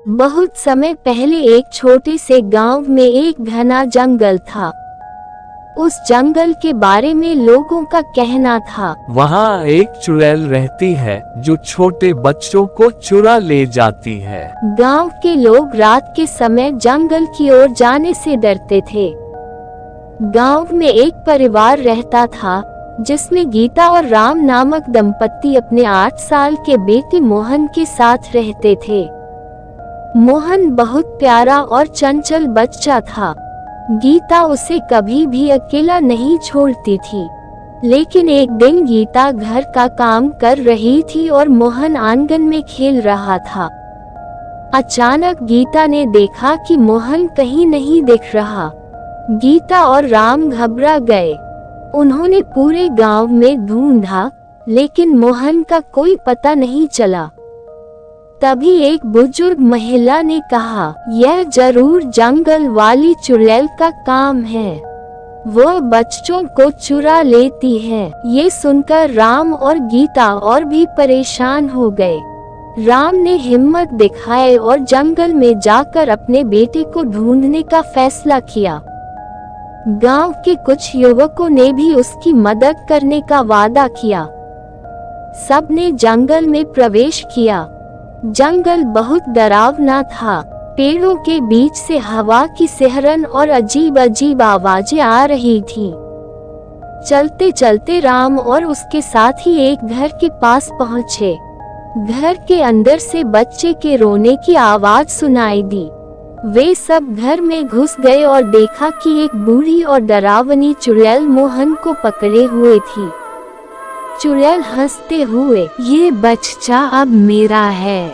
बहुत समय पहले एक छोटे से गांव में एक घना जंगल था। उस जंगल के बारे में लोगों का कहना था, वहाँ एक चुड़ैल रहती है जो छोटे बच्चों को चुरा ले जाती है। गांव के लोग रात के समय जंगल की ओर जाने से डरते थे। गांव में एक परिवार रहता था जिसमें गीता और राम नामक दंपत्ति अपने 8 साल के बेटे मोहन के साथ रहते थे। मोहन बहुत प्यारा और चंचल बच्चा था। गीता उसे कभी भी अकेला नहीं छोड़ती थी। लेकिन एक दिन गीता घर का काम कर रही थी और मोहन आंगन में खेल रहा था। अचानक गीता ने देखा कि मोहन कहीं नहीं दिख रहा। गीता और राम घबरा गए। उन्होंने पूरे गांव में ढूंढा, लेकिन मोहन का कोई पता नहीं चला। तभी एक बुजुर्ग महिला ने कहा, यह जरूर जंगल वाली चुड़ैल का काम है। वह बच्चों को चुरा लेती है। ये सुनकर राम और गीता और भी परेशान हो गए। राम ने हिम्मत दिखाई और जंगल में जाकर अपने बेटे को ढूंढने का फैसला किया। गांव के कुछ युवकों ने भी उसकी मदद करने का वादा किया। सबने जंगल में प्रवेश किया। जंगल बहुत डरावना था। पेड़ों के बीच से हवा की सिहरन और अजीब अजीब आवाजें आ रही थीं। चलते चलते राम और उसके साथी एक घर के पास पहुँचे। घर के अंदर से बच्चे के रोने की आवाज सुनाई दी। वे सब घर में घुस गए और देखा कि एक बूढ़ी और डरावनी चुड़ैल मोहन को पकड़े हुए थी। चुड़ैल हंसते हुए, ये बच्चा अब मेरा है,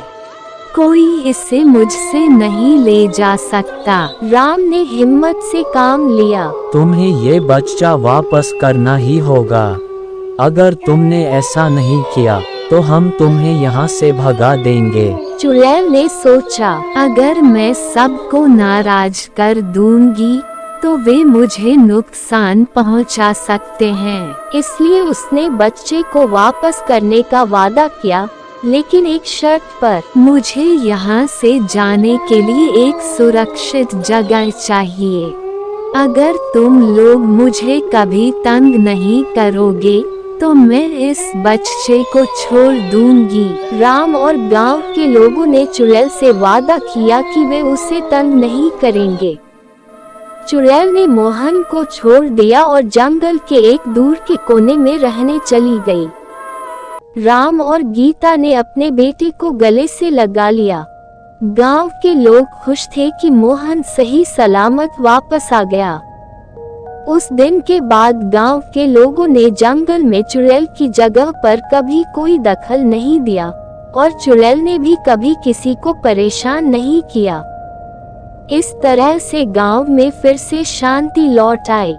कोई इसे मुझसे नहीं ले जा सकता। राम ने हिम्मत से काम लिया। तुम्हें ये बच्चा वापस करना ही होगा। अगर तुमने ऐसा नहीं किया तो हम तुम्हें यहाँ से भगा देंगे। चुड़ैल ने सोचा, अगर मैं सबको नाराज कर दूंगी तो वे मुझे नुकसान पहुंचा सकते हैं। इसलिए उसने बच्चे को वापस करने का वादा किया, लेकिन एक शर्त पर। मुझे यहाँ से जाने के लिए एक सुरक्षित जगह चाहिए। अगर तुम लोग मुझे कभी तंग नहीं करोगे तो मैं इस बच्चे को छोड़ दूंगी। राम और गांव के लोगों ने चुड़ैल से वादा किया कि वे उसे तंग नहीं करेंगे। चुड़ैल ने मोहन को छोड़ दिया और जंगल के एक दूर के कोने में रहने चली गई। राम और गीता ने अपने बेटे को गले से लगा लिया। गांव के लोग खुश थे कि मोहन सही सलामत वापस आ गया। उस दिन के बाद गांव के लोगों ने जंगल में चुड़ैल की जगह पर कभी कोई दखल नहीं दिया और चुड़ैल ने भी कभी किसी को परेशान नहीं किया। इस तरह से गांव में फिर से शांति लौट आई।